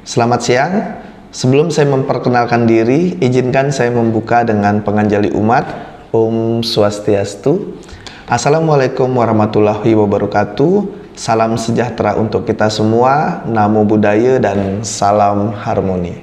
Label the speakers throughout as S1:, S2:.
S1: Selamat siang. Sebelum saya memperkenalkan diri, izinkan saya membuka dengan penganjali umat. Om Swastiastu. Assalamualaikum warahmatullahi wabarakatuh. Salam sejahtera untuk kita semua. Namo Buddhaya dan salam harmoni.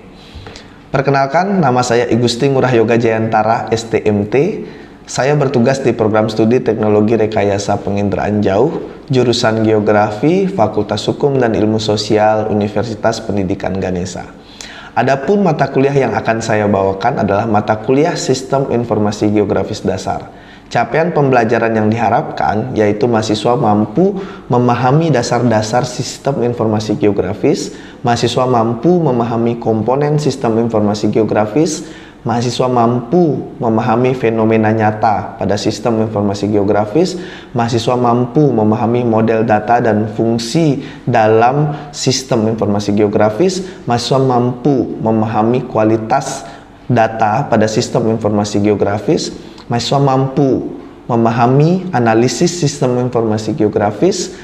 S1: Perkenalkan, nama saya I Gusti Ngurah Yoga Jayantara, STMT. Saya bertugas di program studi Teknologi Rekayasa Penginderaan Jauh, jurusan Geografi, Fakultas Hukum dan Ilmu Sosial, Universitas Pendidikan Ganesha. Adapun mata kuliah yang akan saya bawakan adalah mata kuliah Sistem Informasi Geografis Dasar. Capaian pembelajaran yang diharapkan yaitu mahasiswa mampu memahami dasar-dasar sistem informasi geografis, mahasiswa mampu memahami komponen sistem informasi geografis, mahasiswa mampu memahami fenomena nyata pada sistem informasi geografis, mahasiswa mampu memahami model data dan fungsi dalam sistem informasi geografis, mahasiswa mampu memahami kualitas data pada sistem informasi geografis, mahasiswa mampu memahami analisis sistem informasi geografis,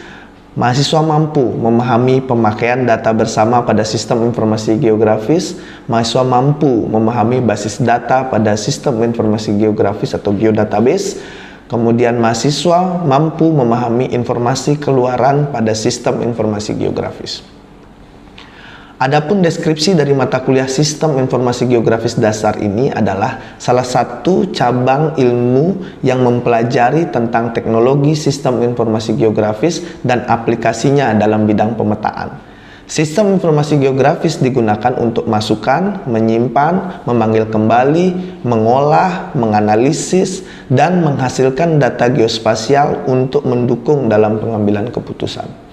S1: mahasiswa mampu memahami pemakaian data bersama pada sistem informasi geografis, mahasiswa mampu memahami basis data pada sistem informasi geografis atau geodatabase, kemudian mahasiswa mampu memahami informasi keluaran pada sistem informasi geografis. Adapun deskripsi dari mata kuliah Sistem Informasi Geografis Dasar ini adalah salah satu cabang ilmu yang mempelajari tentang teknologi sistem informasi geografis dan aplikasinya dalam bidang pemetaan. Sistem informasi geografis digunakan untuk masukan, menyimpan, memanggil kembali, mengolah, menganalisis, dan menghasilkan data geospasial untuk mendukung dalam pengambilan keputusan.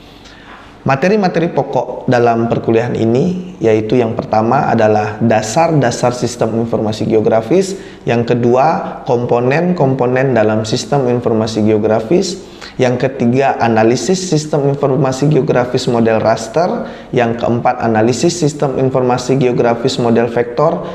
S1: Materi-materi pokok dalam perkuliahan ini yaitu yang pertama adalah dasar-dasar sistem informasi geografis, yang kedua komponen-komponen dalam sistem informasi geografis, yang ketiga analisis sistem informasi geografis model raster, yang keempat analisis sistem informasi geografis model vektor,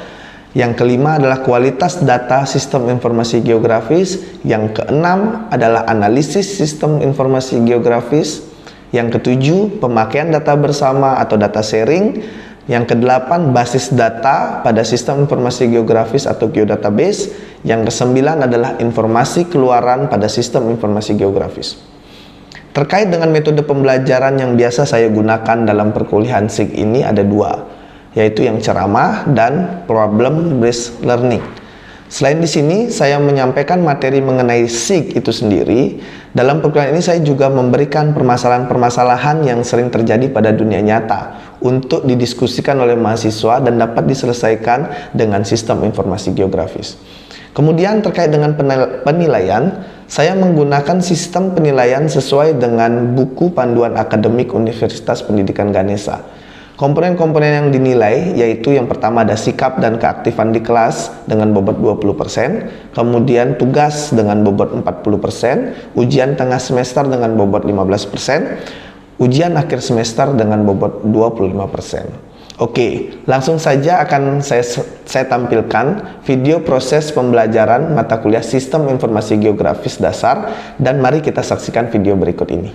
S1: yang kelima adalah kualitas data sistem informasi geografis, yang keenam adalah analisis sistem informasi geografis, yang ketujuh, pemakaian data bersama atau data sharing. Yang kedelapan, basis data pada sistem informasi geografis atau geodatabase. Yang kesembilan adalah informasi keluaran pada sistem informasi geografis. Terkait dengan metode pembelajaran yang biasa saya gunakan dalam perkuliahan SIG ini ada dua, yaitu yang ceramah dan problem based learning. Selain di sini, saya menyampaikan materi mengenai SIG itu sendiri. Dalam perkuliahan ini saya juga memberikan permasalahan-permasalahan yang sering terjadi pada dunia nyata untuk didiskusikan oleh mahasiswa dan dapat diselesaikan dengan sistem informasi geografis. Kemudian terkait dengan penilaian, saya menggunakan sistem penilaian sesuai dengan buku panduan akademik Universitas Pendidikan Ganesha. Komponen-komponen yang dinilai yaitu yang pertama ada sikap dan keaktifan di kelas dengan bobot 20%, kemudian tugas dengan bobot 40%, ujian tengah semester dengan bobot 15%, ujian akhir semester dengan bobot 25%. Oke, langsung saja akan saya tampilkan video proses pembelajaran mata kuliah Sistem Informasi Geografis Dasar dan mari kita saksikan video berikut ini.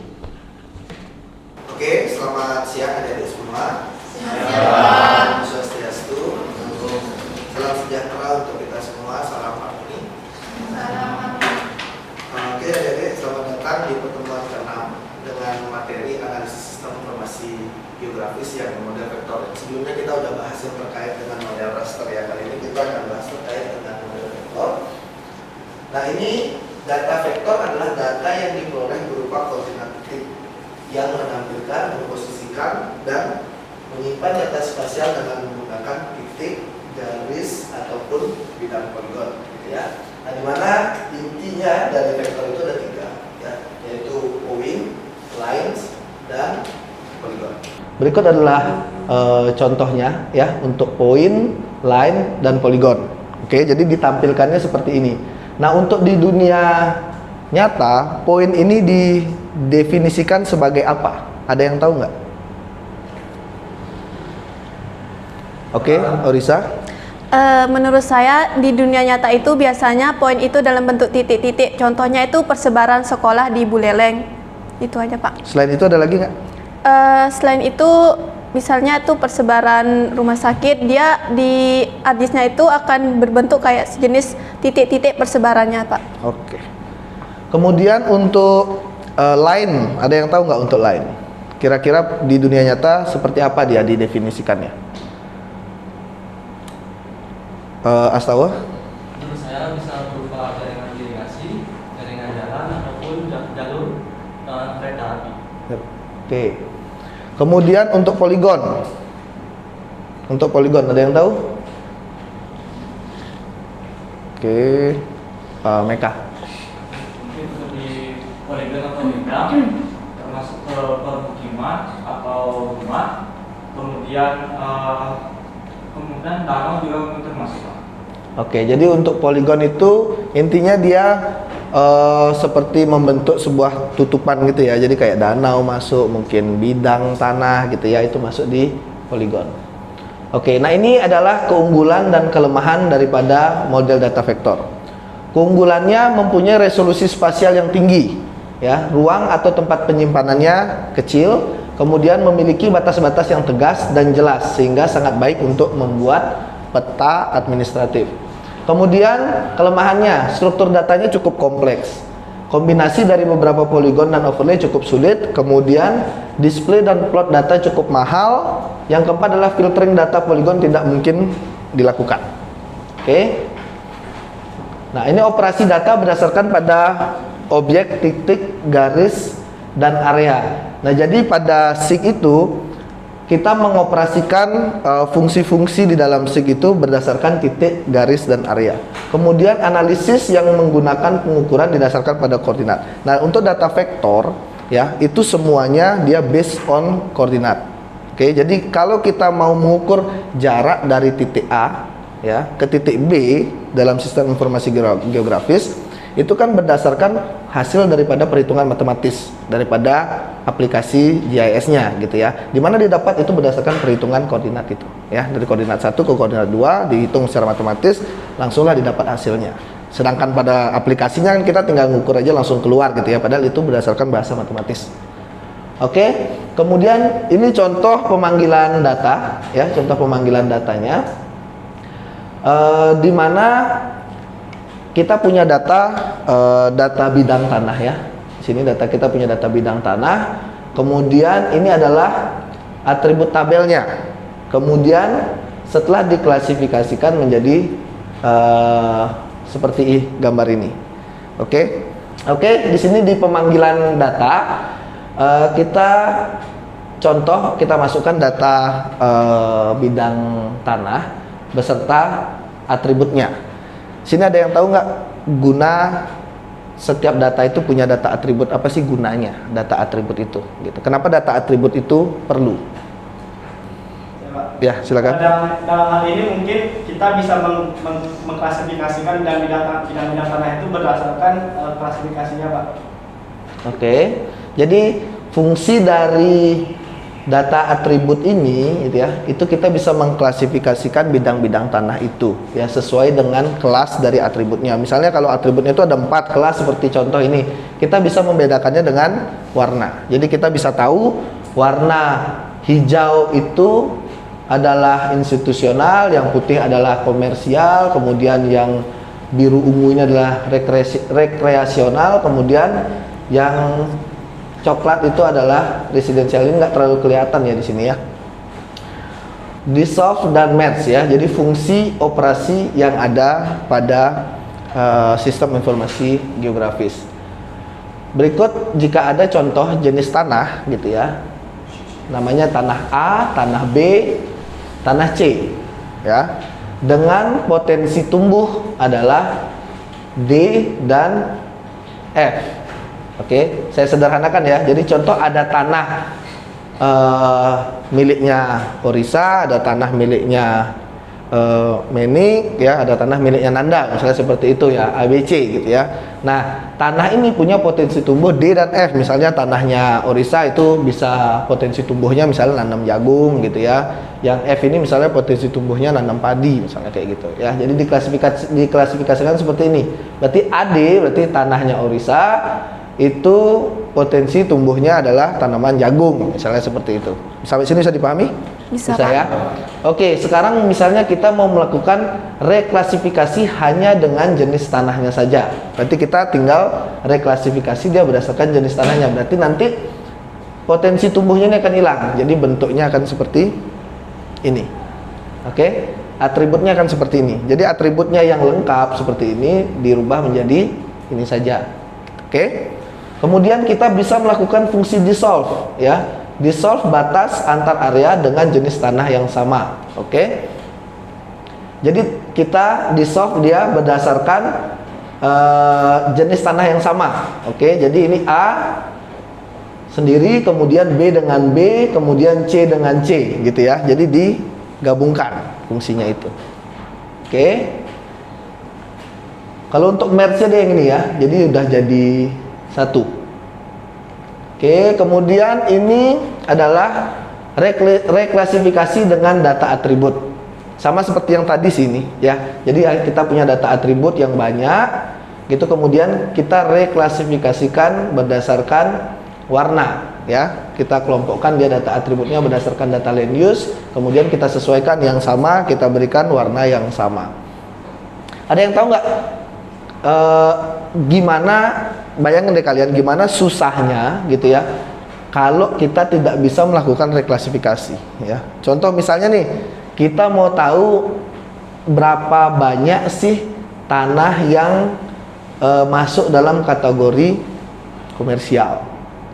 S1: Oke, selamat siang adik-adik semua. Salam Swastiastu, salam sejahtera untuk kita semua, salam harmoni. Oke adik-adik, selamat datang di pertemuan ke-6 dengan materi analisis sistem informasi geografis yang model vektor. Sebelumnya kita udah bahas yang terkait dengan model raster ya, kali ini kita akan bahas terkait dengan model vektor. Nah ini data vektor adalah data yang diperoleh berupa koordinat titik yang menampilkan, memposisikan, dan menyimpan data spasial dengan menggunakan titik, garis, ataupun bidang poligon, gitu ya. Nah, dimana intinya dari vektor itu ada tiga, ya, yaitu point, lines, dan poligon. Berikut adalah contohnya, ya, untuk point, line, dan poligon. Oke, jadi ditampilkannya seperti ini. Nah, untuk di dunia nyata, point ini didefinisikan sebagai apa? Ada yang tahu nggak? Oke, Orisa?
S2: Menurut saya di dunia nyata itu biasanya poin itu dalam bentuk titik-titik. Contohnya itu persebaran sekolah di Buleleng. Itu aja Pak.
S1: Selain itu ada lagi nggak?
S2: Selain itu misalnya itu persebaran rumah sakit, dia di hadisnya itu akan berbentuk kayak sejenis titik-titik persebarannya, Pak.
S1: Oke. Kemudian untuk line, ada yang tahu nggak untuk line? Kira-kira di dunia nyata seperti apa dia didefinisikannya? Astawa?
S3: Menurut saya bisa berupa jaringan irigasi, jaringan jalan, ataupun jalur kereta api.
S1: Oke. Kemudian untuk poligon. Untuk poligon ada yang tahu? Oke. Meka.
S3: Mungkin seperti poligon atau bidang, termasuk ke permukiman atau rumah, kemudian danau juga mungkin termasuk, Pak.
S1: Oke, jadi untuk poligon itu intinya dia seperti membentuk sebuah tutupan gitu ya. Jadi kayak danau masuk, mungkin bidang tanah gitu ya, itu masuk di poligon. Oke, nah ini adalah keunggulan dan kelemahan daripada model data vektor. Keunggulannya mempunyai resolusi spasial yang tinggi, ya, ruang atau tempat penyimpanannya kecil, kemudian memiliki batas-batas yang tegas dan jelas sehingga sangat baik untuk membuat peta administratif. Kemudian kelemahannya, struktur datanya cukup kompleks. Kombinasi dari beberapa poligon dan overlay cukup sulit. Kemudian display dan plot data cukup mahal. Yang keempat adalah filtering data poligon tidak mungkin dilakukan. Oke. Nah, ini operasi data berdasarkan pada objek, titik, garis, dan area. Nah, jadi pada SIG itu kita mengoperasikan fungsi-fungsi di dalam SIG itu berdasarkan titik, garis, dan area. Kemudian analisis yang menggunakan pengukuran didasarkan pada koordinat. Nah, untuk data vektor ya, itu semuanya dia based on koordinat. Oke, jadi kalau kita mau mengukur jarak dari titik A ya ke titik B dalam sistem informasi geografis, itu kan berdasarkan hasil daripada perhitungan matematis daripada aplikasi GIS-nya gitu ya. Dimana didapat itu berdasarkan perhitungan koordinat itu ya, dari koordinat 1 ke koordinat 2 dihitung secara matematis, langsunglah didapat hasilnya. Sedangkan pada aplikasinya kan kita tinggal ngukur aja langsung keluar gitu ya, padahal itu berdasarkan bahasa matematis. Oke, kemudian ini contoh pemanggilan data ya, contoh pemanggilan datanya di mana kita punya data data bidang tanah ya. Di sini data kita punya data bidang tanah. Kemudian ini adalah atribut tabelnya. Kemudian setelah diklasifikasikan menjadi seperti gambar ini. Oke. Oke, di sini di pemanggilan data kita contoh kita masukkan data bidang tanah beserta atributnya. Sini ada yang tahu nggak guna setiap data itu punya data atribut, apa sih gunanya data atribut itu gitu. Kenapa data atribut itu perlu? Ya, silakan.
S4: Dalam hal ini mungkin kita bisa mengklasifikasikan bidang-bidang tanah itu berdasarkan klasifikasinya, Pak.
S1: Oke. Jadi fungsi dari data atribut ini gitu ya, itu kita bisa mengklasifikasikan bidang-bidang tanah itu ya sesuai dengan kelas dari atributnya. Misalnya kalau atributnya itu ada 4 kelas seperti contoh ini, kita bisa membedakannya dengan warna. Jadi kita bisa tahu warna hijau itu adalah institusional, yang putih adalah komersial, kemudian yang biru ungu ini adalah rekreasional, kemudian yang coklat itu adalah residensial. Ini nggak terlalu kelihatan ya di sini ya. Dissolve dan merge ya. Jadi fungsi operasi yang ada pada sistem informasi geografis. Berikut jika ada contoh jenis tanah gitu ya. Namanya tanah A, tanah B, tanah C ya. Dengan potensi tumbuh adalah D dan F. Oke, saya sederhanakan ya. Jadi contoh ada tanah miliknya Orisa, ada tanah miliknya Menik ya, ada tanah miliknya Nanda, misalnya seperti itu ya, ABC gitu ya. Nah, tanah ini punya potensi tumbuh D dan F. Misalnya tanahnya Orisa itu bisa potensi tumbuhnya misalnya nanam jagung gitu ya. Yang F ini misalnya potensi tumbuhnya nanam padi misalnya kayak gitu ya. Jadi diklasifikasikan seperti ini. Berarti AD berarti tanahnya Orisa, itu potensi tumbuhnya adalah tanaman jagung, misalnya seperti itu. Sampai sini bisa dipahami?
S2: Bisa,
S1: ya? Oke, sekarang misalnya kita mau melakukan reklasifikasi hanya dengan jenis tanahnya saja. Berarti kita tinggal reklasifikasi dia berdasarkan jenis tanahnya. Berarti nanti potensi tumbuhnya ini akan hilang. Jadi bentuknya akan seperti ini. Oke, atributnya akan seperti ini. Jadi atributnya yang lengkap seperti ini dirubah menjadi ini saja. Oke. Kemudian kita bisa melakukan fungsi dissolve, ya. Dissolve batas antar area dengan jenis tanah yang sama. Oke. Jadi kita dissolve dia berdasarkan jenis tanah yang sama. Oke. Jadi ini A sendiri, kemudian B dengan B, kemudian C dengan C, gitu ya. Jadi digabungkan fungsinya itu. Oke. Kalau untuk merge dia yang ini ya, jadi udah jadi satu. Oke, kemudian ini adalah reklasifikasi dengan data atribut. Sama seperti yang tadi sini ya. Jadi kita punya data atribut yang banyak, gitu, kemudian kita reklasifikasikan berdasarkan warna ya. Kita kelompokkan dia data atributnya berdasarkan data land use, kemudian kita sesuaikan yang sama, kita berikan warna yang sama. Ada yang tahu nggak gimana, bayangin deh kalian gimana susahnya gitu ya kalau kita tidak bisa melakukan reklasifikasi ya. Contoh misalnya nih, kita mau tahu berapa banyak sih tanah yang masuk dalam kategori komersial,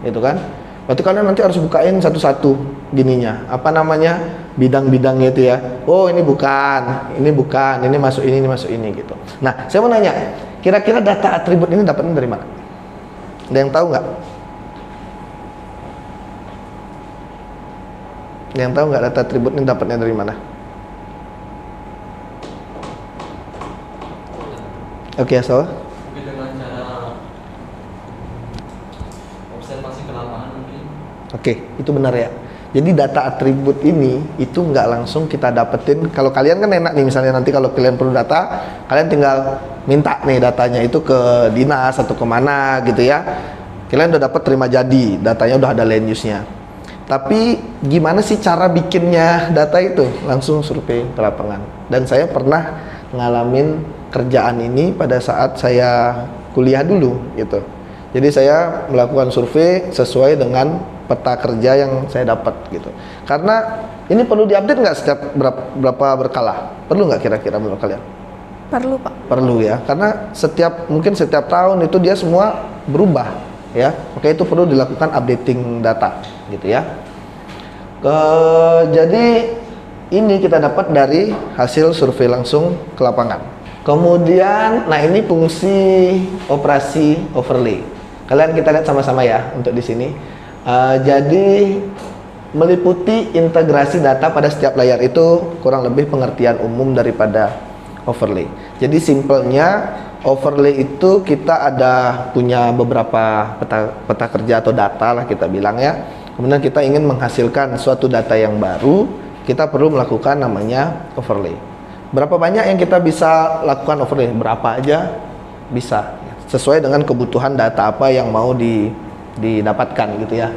S1: gitu kan? Berarti kalian nanti harus bukain satu-satu gininya, apa namanya, bidang-bidangnya itu ya. Oh ini bukan, ini masuk ini gitu. Nah saya mau nanya, kira-kira data atribut ini dapatnya dari mana? Ada yang tahu nggak? Ada yang tahu nggak data atribut ini dapatnya dari mana? Oke, so
S3: Mungkin dengan cara observasi ke lapangan mungkin.
S1: Oke, itu benar ya. Jadi data atribut ini itu nggak langsung kita dapetin. Kalau kalian kan enak nih, misalnya nanti kalau kalian perlu data, kalian tinggal minta nih datanya itu ke dinas atau kemana gitu ya. Kalian udah dapat terima jadi, datanya udah ada land use-nya. Tapi gimana sih cara bikinnya data itu? Langsung survei ke lapangan. Dan saya pernah ngalamin kerjaan ini pada saat saya kuliah dulu gitu. Jadi saya melakukan survei sesuai dengan peta kerja yang saya dapat gitu. Karena ini perlu diupdate nggak setiap berapa berkala? Perlu nggak kira-kira menurut kalian?
S2: Perlu, Pak.
S1: Perlu ya, karena mungkin setiap tahun itu dia semua berubah ya. Oke, itu perlu dilakukan updating data gitu ya. Jadi ini kita dapat dari hasil survei langsung ke lapangan. Kemudian, nah ini fungsi operasi overlay. Kalian kita lihat sama-sama ya untuk di sini. Jadi meliputi integrasi data pada setiap layar itu kurang lebih pengertian umum daripada overlay. Jadi simpelnya overlay itu kita ada punya beberapa peta kerja atau data lah kita bilang ya. Kemudian kita ingin menghasilkan suatu data yang baru, kita perlu melakukan namanya overlay. Berapa banyak yang kita bisa lakukan overlay? Berapa aja bisa, sesuai dengan kebutuhan data apa yang mau didapatkan gitu ya.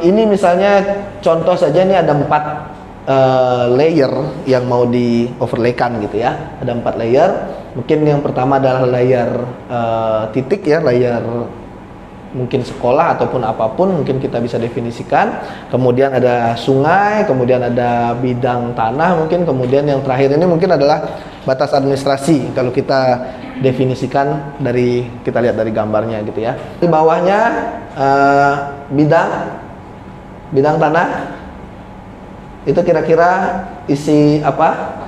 S1: Ini misalnya contoh saja, ini ada 4 layer yang mau di overlaykan gitu ya. Ada 4 layer. Mungkin yang pertama adalah layer titik ya, layer mungkin sekolah ataupun apapun mungkin kita bisa definisikan. Kemudian ada sungai, kemudian ada bidang tanah mungkin, kemudian yang terakhir ini mungkin adalah batas administrasi kalau kita definisikan dari, kita lihat dari gambarnya gitu ya. Di bawahnya bidang tanah itu kira-kira isi apa?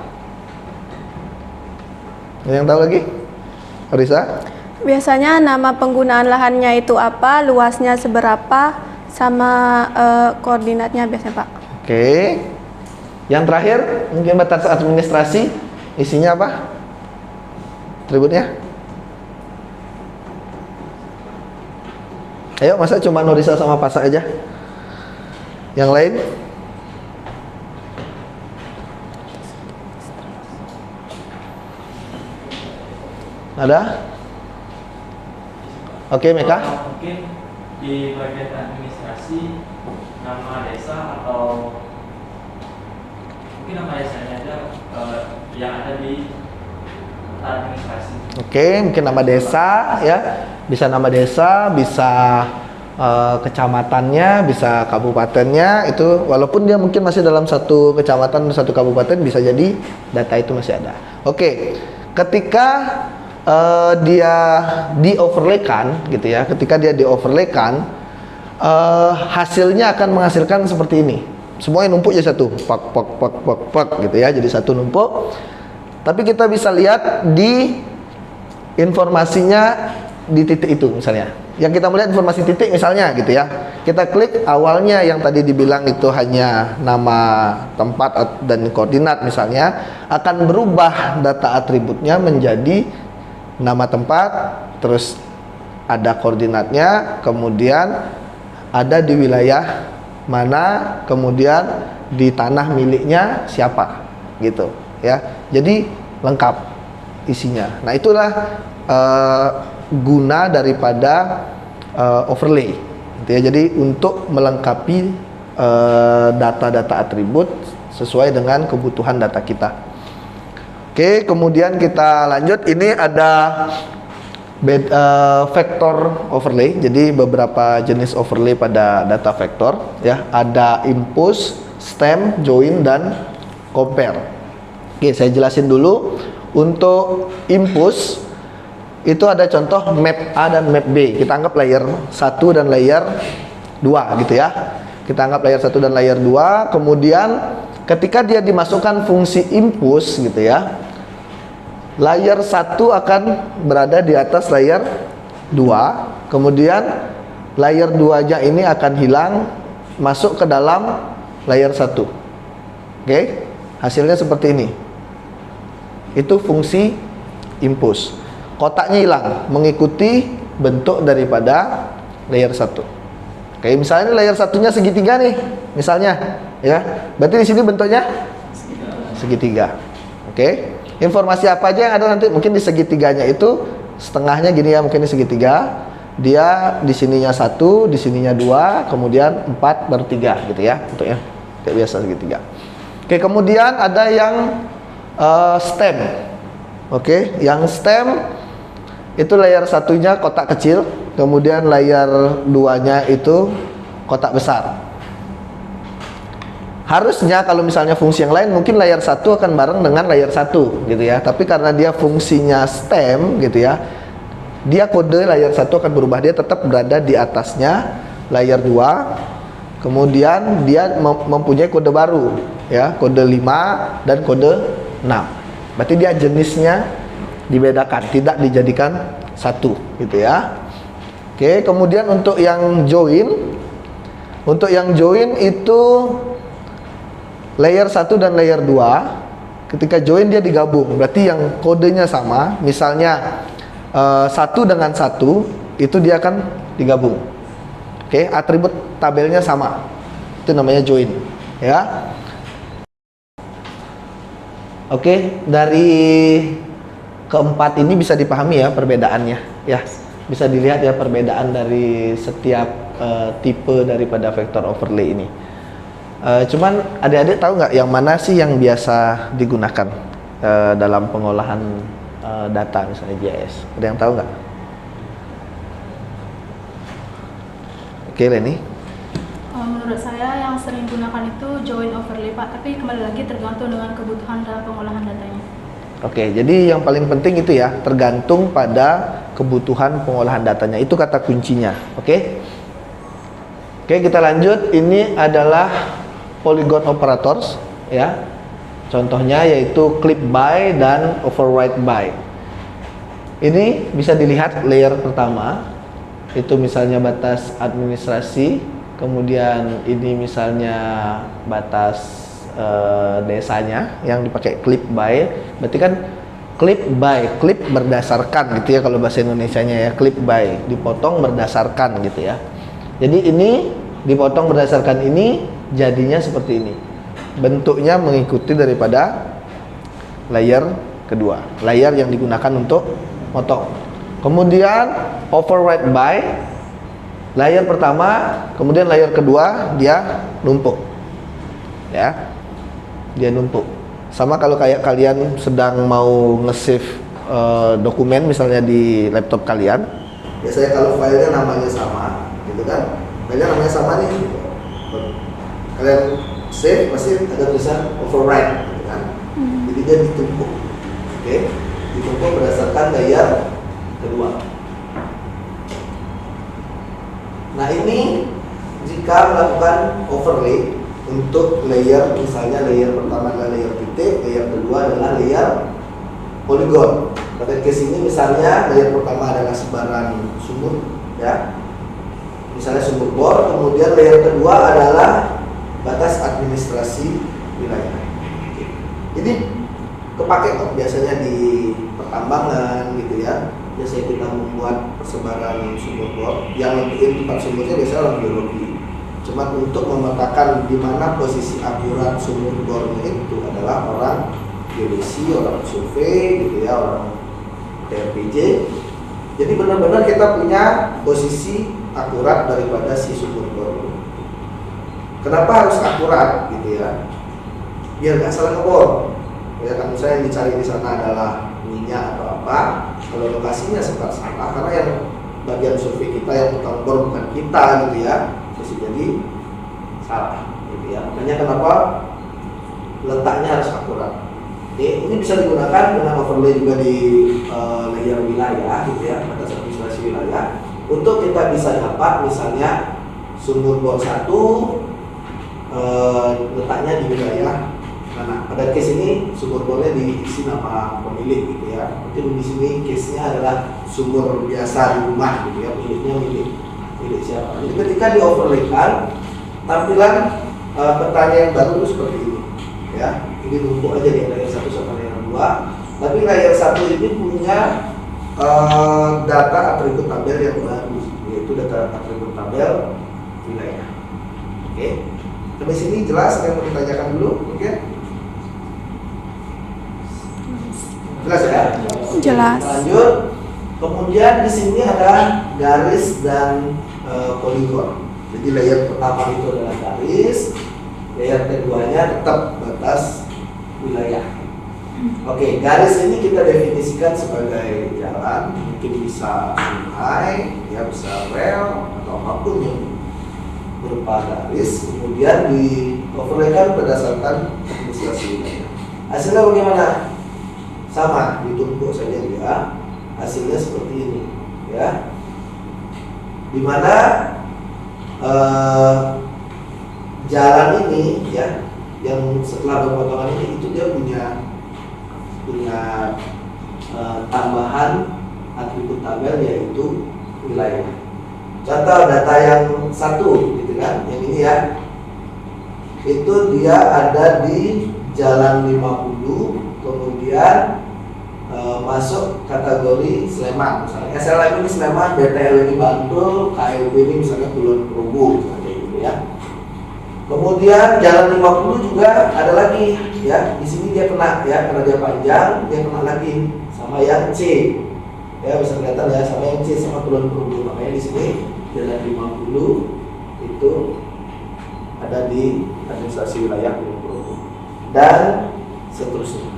S1: Ada yang tahu lagi? Risa?
S2: Biasanya nama penggunaan lahannya itu apa, luasnya seberapa, sama koordinatnya biasanya, Pak.
S1: Oke. Yang terakhir mungkin batas administrasi, isinya apa? Atributnya? Ayo, masa cuma Nurisa sama Pasa aja? Yang lain? Ada? Oke, Meka.
S3: Mungkin di bagian administrasi nama desa atau mungkin nama desanya aja yang ada di administrasi.
S1: Oke, mungkin nama desa ya. Bisa nama desa, bisa kecamatannya, bisa kabupatennya. Itu walaupun dia mungkin masih dalam satu kecamatan, satu kabupaten, bisa jadi data itu masih ada. Oke. Ketika dia di-overlaykan gitu ya. Ketika dia di-overlaykan, hasilnya akan menghasilkan seperti ini. Semuanya numpuk jadi satu, pak gitu ya, jadi satu numpuk. Tapi kita bisa lihat di informasinya di titik itu misalnya. Yang kita melihat informasi titik misalnya gitu ya. Kita klik awalnya yang tadi dibilang itu hanya nama tempat dan koordinat misalnya, akan berubah data atributnya menjadi nama tempat, terus ada koordinatnya, kemudian ada di wilayah mana, kemudian di tanah miliknya siapa gitu ya. Jadi lengkap isinya. Nah, itulah guna daripada overlay gitu ya. Jadi untuk melengkapi data-data atribut sesuai dengan kebutuhan data kita. Oke, kemudian kita lanjut. Ini ada vector overlay. Jadi beberapa jenis overlay pada data vector ya. Ada impose, stem, join, dan compare. Oke, saya jelasin dulu. Untuk impose itu ada contoh map A dan map B. Kita anggap layer 1 dan layer 2 gitu ya. Kita anggap layer 1 dan layer 2. Kemudian ketika dia dimasukkan fungsi impose gitu ya, layer 1 akan berada di atas layer 2. Kemudian layer 2-nya ini akan hilang, masuk ke dalam layer 1. Oke, hasilnya seperti ini. Itu fungsi impose. Kotaknya hilang, mengikuti bentuk daripada layer 1. Oke, misalnya layer satunya segitiga nih, misalnya ya. Berarti di sini bentuknya segitiga. Oke. Informasi apa aja yang ada nanti? Mungkin di segitiganya itu setengahnya gini ya, mungkin di segitiga. Dia di sininya 1, di sininya 2, kemudian 4/3 gitu ya, bentuknya kayak biasa segitiga. Oke, kemudian ada yang stem. Oke, yang stem itu layer satunya kotak kecil, kemudian layer 2-nya itu kotak besar. Harusnya kalau misalnya fungsi yang lain mungkin layer 1 akan bareng dengan layer 1 gitu ya. Tapi karena dia fungsinya stem gitu ya, dia kode layer 1 akan berubah, dia tetap berada di atasnya layer 2. Kemudian dia mempunyai kode baru ya, kode 5 dan kode 6. Berarti dia jenisnya dibedakan, tidak dijadikan satu gitu ya. Oke, kemudian untuk yang join, itu layer 1 dan layer 2 ketika join dia digabung, berarti yang kodenya sama, misalnya 1 dengan 1 itu dia akan digabung. Oke, atribut tabelnya sama, itu namanya join ya. Oke, dari keempat ini bisa dipahami ya perbedaannya ya. Bisa dilihat ya perbedaan dari setiap tipe daripada vector overlay ini. Cuman adik-adik tahu nggak yang mana sih yang biasa digunakan dalam pengolahan data misalnya GIS? Ada yang tahu nggak? Oke, Leni.
S5: Menurut saya yang sering digunakan itu join overlay Pak, tapi kembali lagi tergantung dengan kebutuhan dalam pengolahan datanya.
S1: Oke, jadi yang paling penting itu ya, tergantung pada kebutuhan pengolahan datanya. Itu kata kuncinya. Oke. Oke, kita lanjut. Ini adalah polygon operators ya. Contohnya yaitu clip by dan override by. Ini bisa dilihat layer pertama. Itu misalnya batas administrasi, kemudian ini misalnya batas desanya yang dipakai clip by. Berarti kan clip by, clip berdasarkan gitu ya kalau bahasa Indonesianya ya, clip by, dipotong berdasarkan gitu ya. Jadi ini dipotong berdasarkan ini jadinya seperti ini. Bentuknya mengikuti daripada layer kedua, layer yang digunakan untuk potong. Kemudian override by layer pertama, kemudian layer kedua dia numpuk. Ya. Dia numpuk. Sama kalau kayak kalian sedang mau nge-save dokumen misalnya di laptop kalian. Biasanya kalau filenya namanya sama, gitu kan? Filenya namanya sama nih. Gitu. Kalian save pasti ada tulisan override, gitu kan? Jadi dia ditumpuk. Oke? Ditumpuk berdasarkan layer kedua. Nah, ini jika melakukan overlay untuk layer, misalnya layer pertama adalah layer titik, layer kedua adalah layer poligon. Pada case ini misalnya layer pertama adalah sebaran sumur, ya, misalnya sumur bor, kemudian layer kedua adalah batas administrasi wilayah. Ini kepake kok biasanya di pertambangan gitu ya. Biasanya kita membuat persebaran sumur bor yang nentuin tempat sumurnya biasanya orang geologi. Cuma untuk memetakan di mana posisi akurat sumur bornya itu adalah orang geodesi, orang survei gitu ya, orang TRPJ. Jadi benar-benar kita punya posisi akurat daripada si sumur bor. Kenapa harus akurat gitu ya? Biar nggak salah ngebor. Ya kan, misalnya yang dicari di sana adalah minyak atau apa, kalau lokasinya sempat salah karena yang bagian survei kita yang tukang bor bukan kita gitu ya, bisa jadi salah gitu ya. Makanya kenapa letaknya harus akurat. Oke, ini bisa digunakan dengan overlay juga di layer wilayah gitu ya, batas administrasi wilayah, untuk kita bisa dapat misalnya sumur bor 1 letaknya di wilayah mana. Pada case ini sumur bornya diisi nama pemilik gitu ya. Mungkin di sini case-nya adalah sumur biasa di rumah gitu ya, miliknya milik siapa. Jadi ketika di overlaykan, tampilan petanya yang baru itu seperti ini ya. Ini numpuk aja di layer 1 sama layer 2. Tapi layer 1 ini punya data atribut tabel yang baru, yaitu data atribut tabel wilayah. Oke. Sampai sini jelas, saya mau ditanyakan dulu, oke? Jelas ya?
S2: Jelas.
S1: Lanjut. Kemudian di sini ada garis dan poligon. Jadi layer pertama itu adalah garis, layer keduanya tetap batas wilayah. Oke, garis ini kita definisikan sebagai jalan, mungkin bisa sungai, ya bisa rel atau apapun yang berupa garis, kemudian di overlaykan berdasarkan administrasi wilayah. Hasilnya bagaimana? Sama, ditumpuk saja dia. Hasilnya seperti ini, ya. Dimana jalan ini, ya, yang setelah berpotongan ini itu dia punya tambahan atribut tabel yaitu wilayah. Contoh data yang satu, gitu kan, yang ini ya, itu dia ada di Jalan 50, kemudian masuk kategori Sleman, misalnya SLM ini Sleman, BTL ini Bantul, KLB ini misalnya Kulon Progo, misalnya gitu ya. Kemudian Jalan 50 juga ada lagi, ya, di sini dia kena, ya, karena dia panjang, dia kena lagi sama yang C, ya, bisa kelihatan ya, sama yang C sama Kulon Progo, makanya di sini Jalan 50 itu ada di administrasi wilayah Kulon Progo dan seterusnya.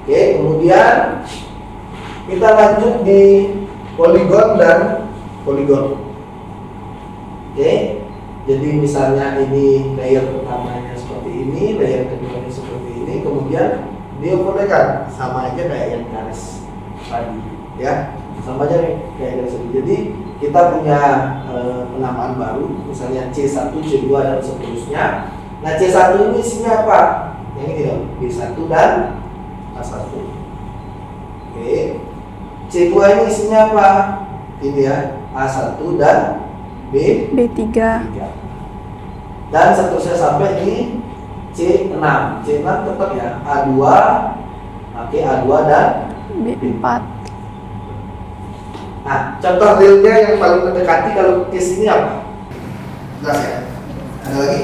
S1: Oke, kemudian kita lanjut di poligon dan poligon. Oke, jadi misalnya ini layer pertamanya seperti ini, layer keduanya seperti ini, kemudian dioperasikan sama aja kayak yang garis tadi, ya, sama aja kayak garis tadi. Jadi kita punya penamaan baru, misalnya C1, C2 dan seterusnya. Nah, C1 ini isinya apa? Yang ini dong, B1 dan A1. Oke. C2 ini isinya apa? Ini ya, A1 dan B3. Dan seterusnya sampai di C6. C6 tetap ya, A2, oke, A2 dan
S2: B4.
S1: Nah, contoh realnya yang paling mendekati kalau case ini apa? Jelas ya? Ada lagi?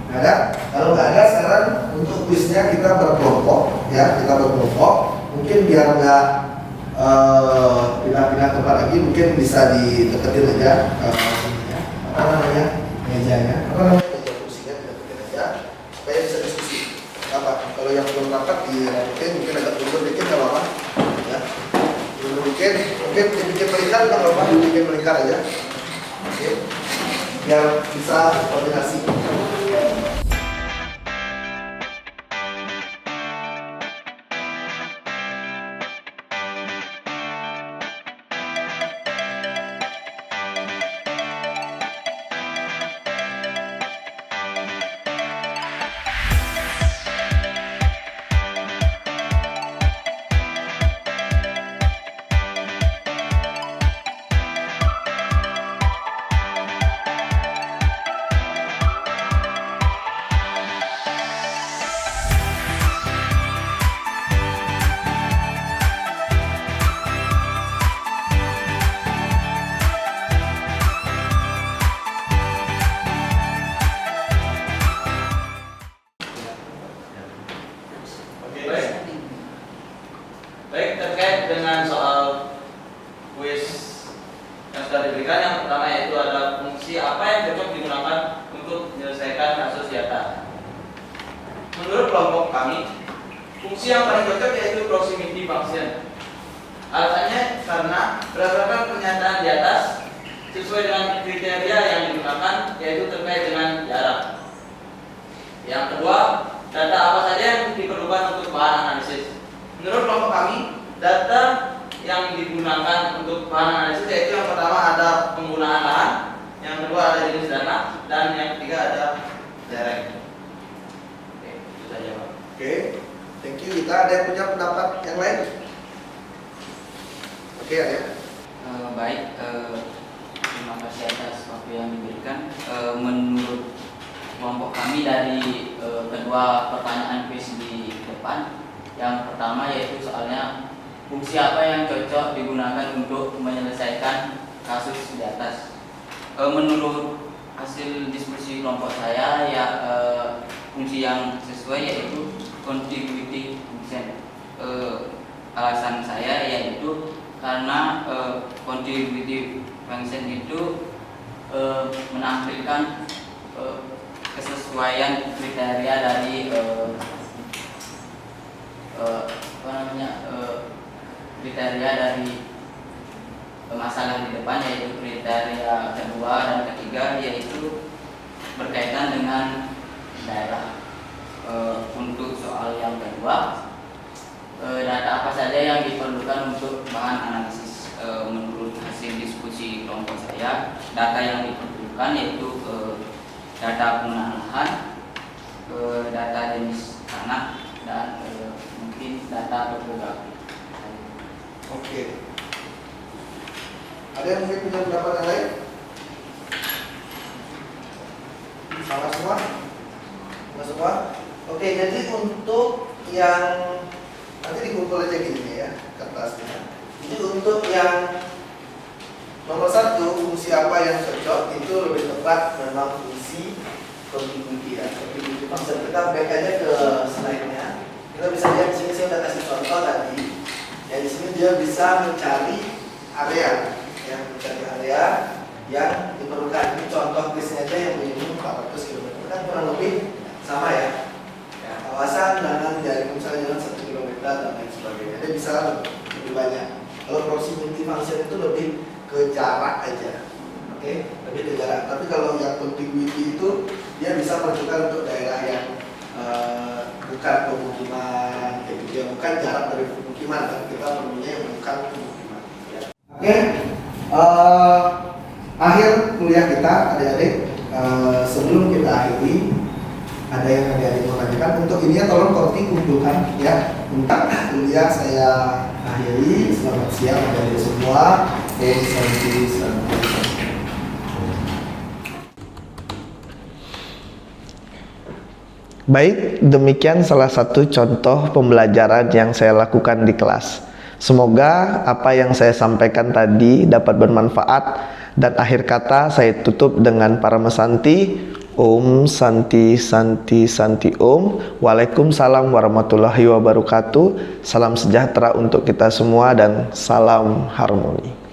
S1: Nggak ada? Kalau nggak ada, sekarang untuk kuisnya kita berkelompok, ya, kita berkelompok. Mungkin biar nggak pindah-pindah tempat lagi, mungkin bisa dideketin aja apa namanya mejanya, meja kursinya dideketin aja supaya bisa diskusi. Kalau yang belum rapat dirapiin, mungkin agak turun dikit nggak apa-apa ya. Mungkin dibikin melingkar nggak apa-apa, dibikin melingkar aja. Oke, biar bisa koordinasi.
S3: Baik, terkait dengan soal kuis yang sudah diberikan, yang pertama yaitu ada fungsi apa yang cocok digunakan untuk menyelesaikan kasus di atas. Menurut kelompok kami, fungsi yang paling cocok yaitu proximity function. Alasannya karena berdasarkan pernyataan di atas, sesuai dengan kriteria yang digunakan yaitu terkait dengan jarak. Yang kedua, data apa saja yang diperlukan untuk bahan analisis. Menurut kelompok kami, data yang digunakan untuk bahan analisis yaitu yang pertama ada penggunaan lahan, yang kedua ada jenis dana, dan yang ketiga ada jarak. Oke, itu saja Pak.
S1: Oke, thank you. Kita ada yang punya pendapat yang lain? Oke ya.
S6: Baik, terima kasih atas waktu yang diberikan. Menurut kelompok kami dari kedua pertanyaan kuis di depan, yang pertama yaitu soalnya fungsi apa yang cocok digunakan untuk menyelesaikan kasus di atas. Menurut hasil diskusi kelompok saya ya, fungsi yang sesuai yaitu contiguity function. Alasan saya yaitu karena contiguity function itu menampilkan kesesuaian kriteria dari kriteria dari masalah di depan, yaitu kriteria kedua dan ketiga, yaitu berkaitan dengan daerah. Untuk soal yang kedua, data apa saja yang diperlukan untuk bahan analisis. Menurut hasil diskusi kelompok saya, data yang diperlukan yaitu data penggunaan lahan, data jenis tanah, dan mungkin data topografi.
S1: Oke. Ada yang mungkin punya pendapat yang lain? Salah semua? Salah semua? Oke, jadi untuk yang nanti dikumpul aja gini ya kertasnya. Jadi untuk yang nomor 1, fungsi apa yang cocok, itu lebih tepat memang fungsi contiguity ya. Contiguity function. Kita back aja ke slide-nya. Kita bisa lihat di sini saya sudah kasih contoh tadi. Ya, di sini dia bisa mencari area, mencari area yang diperlukan. Ini contoh kuisnya aja yang minimum 400 km, kan kurang lebih sama ya. Kawasan dengan jaring misalnya jalan 1 km dan lain sebagainya. Dia bisa lebih banyak. Kalau proximity function itu lebih ke jarak aja, oke, lebih ke jarak. Tapi kalau yang contiguity itu dia bisa menunjukkan untuk daerah yang bukan pemukiman, kayak gitu ya, bukan jarak dari pemukiman, kan kita perlunya yang bukan pemukiman. Ya. Oke, akhir kuliah kita, adik-adik, sebelum kita akhiri, ada yang adik-adik mau tanyakan. Untuk ini ya tolong Korti kumpulkan ya. Untuk kuliah saya akhiri. Selamat siang adik-adik semua. Baik, demikian salah satu contoh pembelajaran yang saya lakukan di kelas. Semoga apa yang saya sampaikan tadi dapat bermanfaat, dan akhir kata saya tutup dengan para mesanti. Om Santi Santi Santi Om. Waalaikumsalam warahmatullahi wabarakatuh. Salam sejahtera untuk kita semua dan salam harmoni.